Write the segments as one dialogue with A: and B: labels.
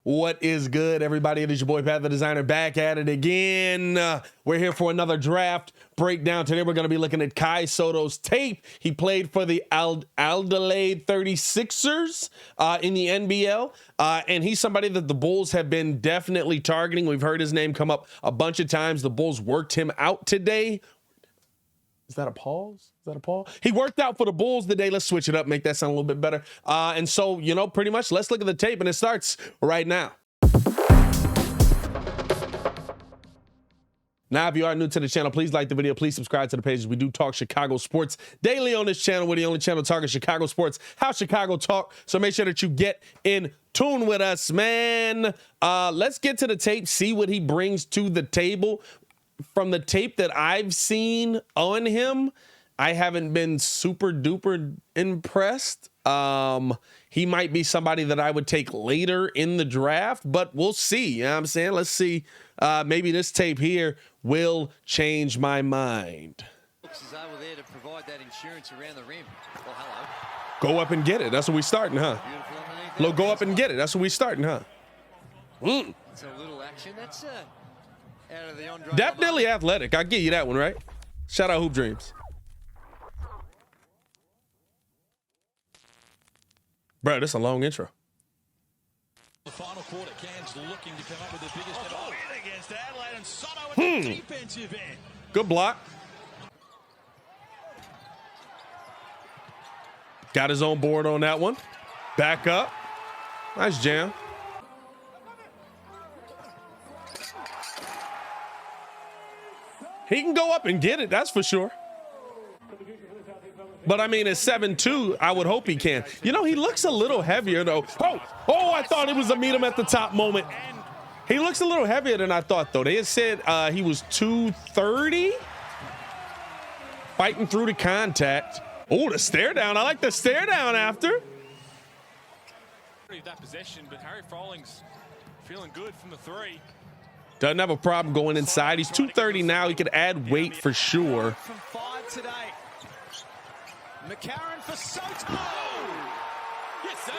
A: What is good, everybody? It is your boy Pat the Designer back at it again. We're here for another draft breakdown. Today we're going to be looking at Kai Sotto's tape. He played for the Adelaide 36ers in the NBL, and he's somebody that the Bulls have been definitely targeting. We've heard his name come up a bunch of times. The Bulls worked him out today. Is that a pause? Is that a pause? He worked out for the Bulls today. Let's switch it up, make that sound a little bit better. And so, you know, pretty much let's look at the tape, and it starts right now. Now, if you are new to the channel, please like the video. Please subscribe to the page. We do talk Chicago sports daily on this channel. We're the only channel talking Chicago sports, how Chicago talk. So make sure that you get in tune with us, man. Let's get to the tape, see what he brings to the table. From the tape that I've seen on him, I haven't been super duper impressed. He might be somebody that I would take later in the draft, but we'll see. You know what I'm saying? Let's see. Maybe this tape here will change my mind.
B: Over there to provide that insurance around the rim. Well, hello.
A: Go up and get it. That's what we starting, huh? Look, go up and get it. That's what we starting, huh?
B: It's a little action. That's out of the Andre.
A: Definitely athletic. I'll give you that one, right? Shout out Hoop Dreams. Bro, this is a long intro.
C: The final quarter, Cairns looking to come up with the biggest win against Adelaide, and Sotto at the defensive end.
A: Good block. Got his own board on that one. Back up. Nice jam. He can go up and get it, that's for sure. But I mean, at 7'2", I would hope he can. You know, he looks a little heavier, though. Oh, I thought it was a meet him at the top moment. He looks a little heavier than I thought, though. They had said he was 230. Fighting through the contact. Oh, the stare down. I like the stare down after.
C: That possession, but Harry Frolling's feeling good from the three.
A: Doesn't have a problem going inside. He's 230 now. He could add weight for sure.
B: From 5 today. McCarron for Sotto.
C: Yes, sir.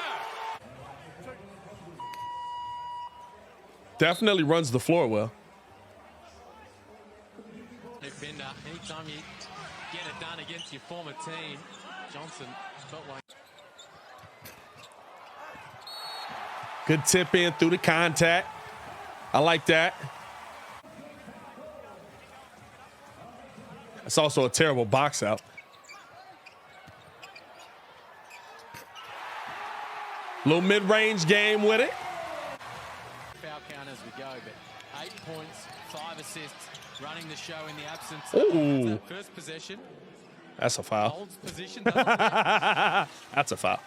A: Definitely runs the floor well.
D: Defender, anytime you get it done against your former team, Johnson felt like.
A: Good tip in through the contact. I like that. It's also a terrible box out. Little mid-range game with it.
D: Foul count as we go, but 8 points, 5 assists, running the show in the absence
A: Ooh.
D: of that first possession.
A: That's a foul.
D: Holds position, doesn't get.
A: That's a foul.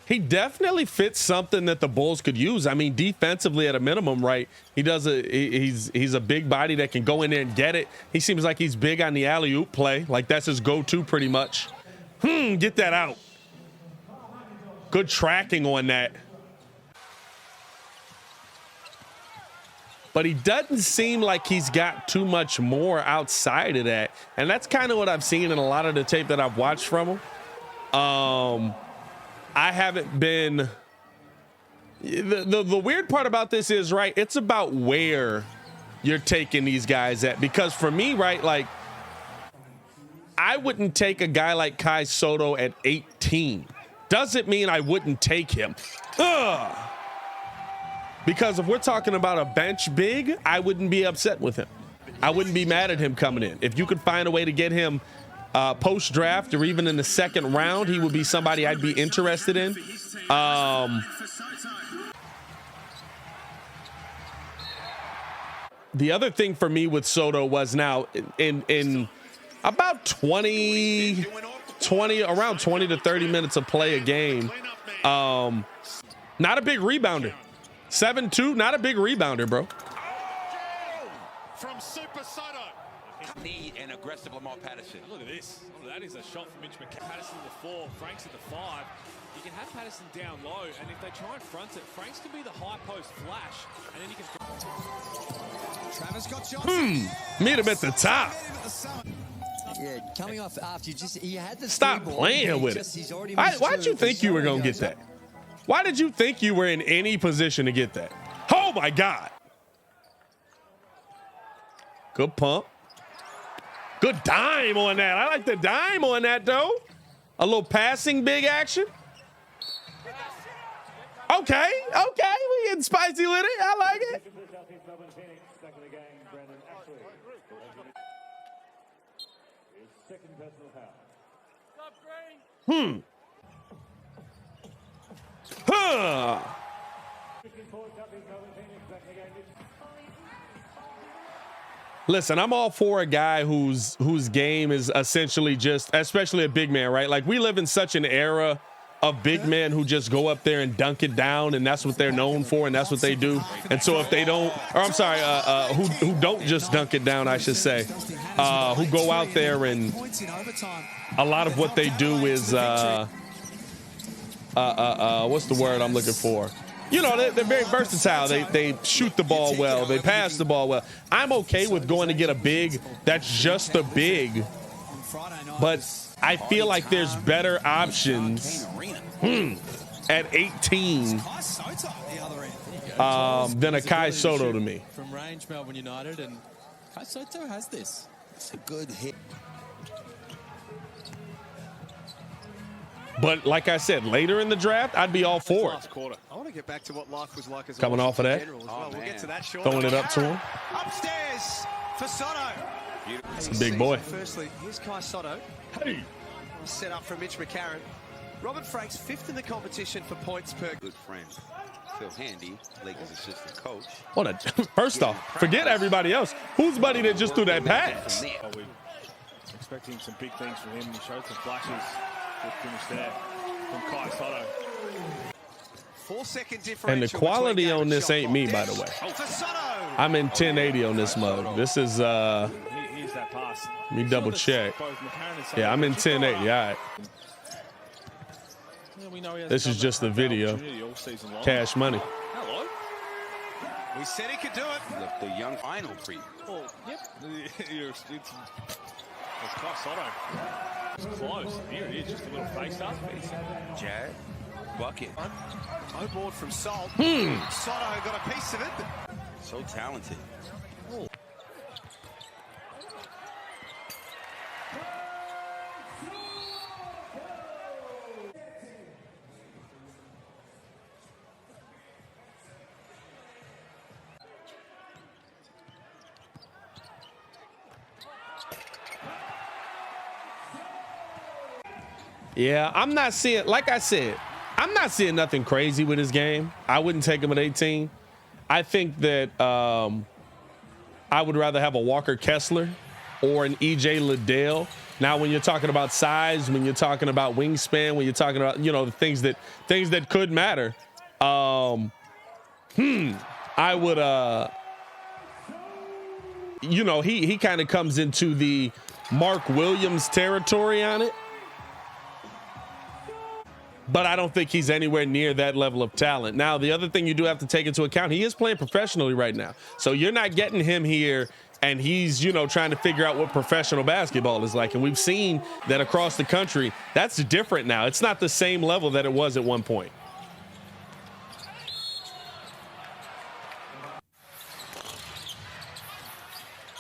A: He definitely fits something that the Bulls could use. I mean, defensively at a minimum, right? He's a big body that can go in there and get it. He seems like he's big on the alley-oop play. Like that's his go-to pretty much. Get that out. Good tracking on that. But he doesn't seem like he's got too much more outside of that. And that's kind of what I've seen in a lot of the tape that I've watched from him. I haven't been. The weird part about this is, right, it's about where you're taking these guys at. Because for me, right, like, I wouldn't take a guy like Kai Sotto at 18. Doesn't mean I wouldn't take him. Because if we're talking about a bench big, I wouldn't be upset with him. I wouldn't be mad at him coming in. If you could find a way to get him post-draft or even in the second round, he would be somebody I'd be interested in. The other thing for me with Sotto was now in about around 20 to 30 minutes of play a game. Not a big rebounder. 7'2", not a big rebounder, bro.
C: From Super Sotto.
E: Need an aggressive Lamar Patterson.
C: Look at this. That is a shot from Mitch McCarron. Patterson at the 4, Franks at the 5. You can have Patterson down low, and if they try and front it, Franks can be the high post flash, and then he can.
B: Travis got Johnson.
A: Meet him at the top.
F: Yeah, coming off after he had the
A: Stop playing with it. Why'd you think you were going to get that? Why did you think you were in any position to get that? Oh, my God. Good pump. Good dime on that. I like the dime on that, though. A little passing big action. Okay. We getting spicy with it. I like it. Huh. Listen, I'm all for a guy whose game is essentially just, especially a big man, right? Like, we live in such an era of big men who just go up there and dunk it down, and that's what they're known for, and that's what they do. And so if they don't, or I'm sorry, who don't just dunk it down, I should say, who go out there and a lot of what they do is, what's the word I'm looking for? You know, they're very versatile. They shoot the ball well. They pass the ball well. I'm okay with going to get a big that's just a big, but I feel like there's better options at 18 than a Kai Sotto to me.
D: From range, Melbourne United, and Kai Sotto has this. It's a good hit.
A: But like I said, later in the draft, I'd be all for it.
G: I want to get back to what life was like as a
A: coming off of that.
G: We'll get to that shortly.
A: Throwing it up to him.
G: Upstairs for Sotto.
A: It's a big boy.
G: Firstly, here's Kai Sotto.
A: Hey.
G: Set up from Mitch McCarron. Robert Franks, 5th in the competition for points per.
E: Good friend. Phil Handy, Lakers assistant coach.
A: First off, forget everybody else. Who's buddy that just threw that pass?
C: We're expecting some big things from him. He showed some flashes. Good finish there from Kai Sotto.
G: 4-second differential.
A: And the quality on this ain't me, by the way. I'm in 1080 on this mode. This is
C: Here's that pass.
A: let me double check. Yeah, I'm in 1080. All right. This is just the video. Cash money.
C: Hello.
G: We said he could do it.
E: The young final preview.
C: Oh, yep. It's Kai Sotto. It's close. Here it is, just a little face-up.
E: Jad, bucket.
G: No board from Salt. Sotto got a piece of it.
E: So talented.
A: Yeah, I'm not seeing, like I said, I'm not seeing nothing crazy with his game. I wouldn't take him at 18. I think that I would rather have a Walker Kessler or an EJ Liddell. Now, when you're talking about size, when you're talking about wingspan, when you're talking about, you know, the things that could matter, I would, you know, he kind of comes into the Mark Williams territory on it. But I don't think he's anywhere near that level of talent. Now, the other thing you do have to take into account, he is playing professionally right now. So you're not getting him here and he's, you know, trying to figure out what professional basketball is like. And we've seen that across the country. That's different now. It's not the same level that it was at one point.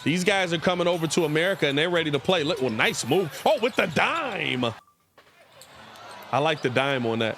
A: These guys are coming over to America and they're ready to play. Look, well, nice move. Oh, with the dime. I like the dime on that.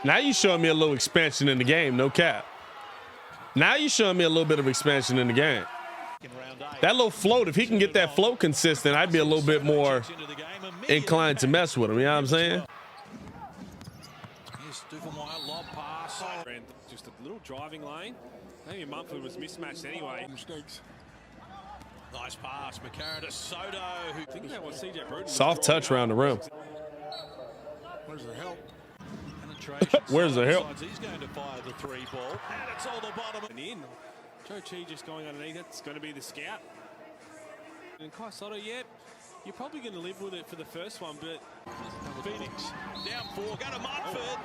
A: Now you showing me a little expansion in the game, no cap. Now you showing me a little bit of expansion in the game. That little float, if he can get that float consistent, I'd be a little bit more inclined to mess with him. You know what I'm saying?
C: driving lane. Maybe Mumford was mismatched anyway.
H: Mistakes. Nice pass, McCarran to Sotto.
C: Think about what CJ Bruton.
A: Soft touch around the rim.
H: Where's the help?
A: Where's the help?
H: He's going to fire the 3 ball, and it's all the bottom.
C: And in. Joe Chi just going underneath it. It's going to be the scout. And Kai Sotto, yeah, you're probably going to live with it for the first one, but
H: Phoenix down 4, go to Mumford.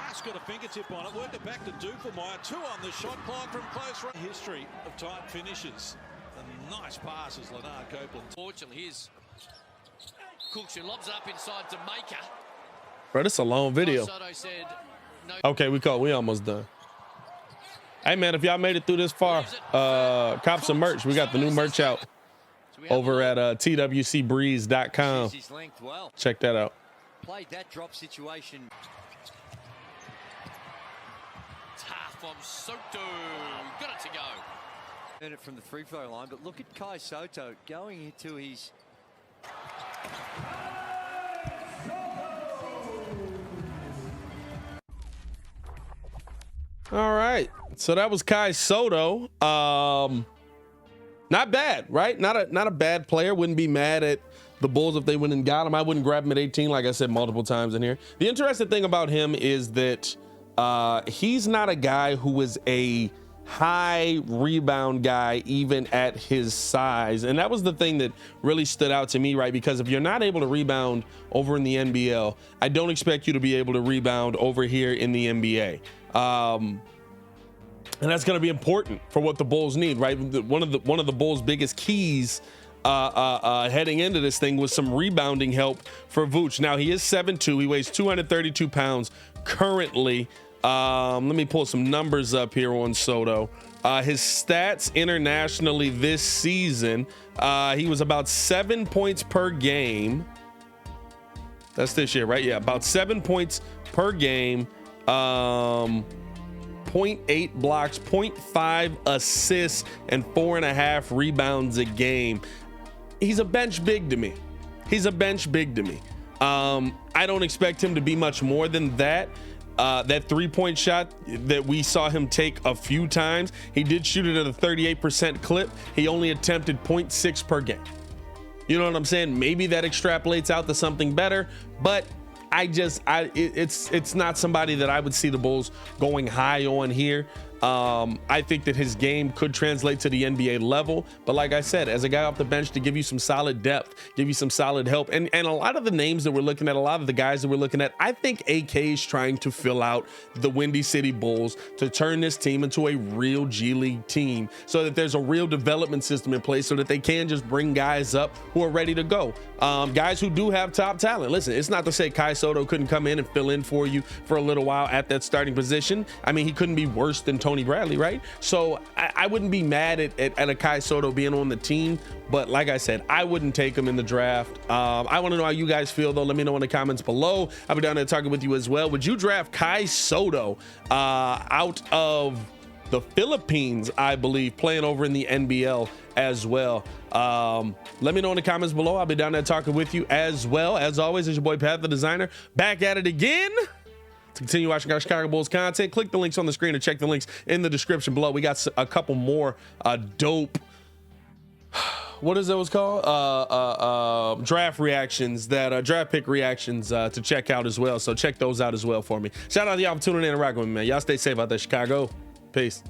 H: Just got a fingertip on it, worked it back to Dufelmeyer. 2 on the shot clock from close range. History of tight finishes. A nice pass as Leonard Copeland.
D: Fortunately, here's Cooks who lobs it up inside to Maker.
A: Bro, this is a long video.
D: Sotto said, no.
A: Okay, we almost done. Hey man, if y'all made it through this far, cop some merch. We got the new merch out over at twcbreeze.com.
B: His length well.
A: Check that out.
B: Played that drop situation.
D: Tough from Sotto. Got it to go.
B: Earned it from the free throw line, but look at Kai Sotto going into his.
A: All right, so that was Kai Sotto. Not bad, right? Not a bad player. Wouldn't be mad at the Bulls if they went and got him. I wouldn't grab him at 18, like I said multiple times in here. The interesting thing about him is that he's not a guy who is a high rebound guy even at his size, and that was the thing that really stood out to me, right? Because if you're not able to rebound over in the NBL, I don't expect you to be able to rebound over here in the NBA. And that's going to be important for what the Bulls need, right? One of the Bulls' biggest keys heading into this thing was some rebounding help for Vooch. Now he is 7'2", he weighs 232 pounds currently. Let me pull some numbers up here on Sotto. His stats internationally this season, he was about 7 points per game. That's this year, right? Yeah, about 7 points per game. 0.8 blocks, 0.5 assists, and 4.5 rebounds a game. He's a bench big to me. He's a bench big to me. I don't expect him to be much more than that. That 3-point shot that we saw him take a few times, he did shoot it at a 38% clip. He only attempted 0.6 per game. You know what I'm saying? Maybe that extrapolates out to something better, but it's not somebody that I would see the Bulls going high on here. I think that his game could translate to the NBA level, but like I said, as a guy off the bench to give you some solid depth, give you some solid help, and a lot of the names that we're looking at, a lot of the guys that we're looking at, I think AK is trying to fill out the Windy City Bulls to turn this team into a real G League team, so that there's a real development system in place, so that they can just bring guys up who are ready to go, guys who do have top talent. Listen, it's not to say Kai Sotto couldn't come in and fill in for you for a little while at that starting position. I mean, he couldn't be worse than Tony Bradley, right? So I wouldn't be mad at a Kai Sotto being on the team, but like I said, I wouldn't take him in the draft. I want to know how you guys feel, though. Let me know in the comments below. I'll be down there talking with you as well. Would you draft Kai Sotto out of the Philippines, I believe, playing over in the NBL as well? Let me know in the comments below. I'll be down there talking with you as well. As always, it's your boy Pat the Designer, back at it again. To continue watching our Chicago Bulls content, click the links on the screen or check the links in the description below. We got a couple more dope, what is those called? Draft reactions, draft pick reactions to check out as well. So check those out as well for me. Shout out to y'all for tuning in and rocking with me, man. Y'all stay safe out there, Chicago. Peace.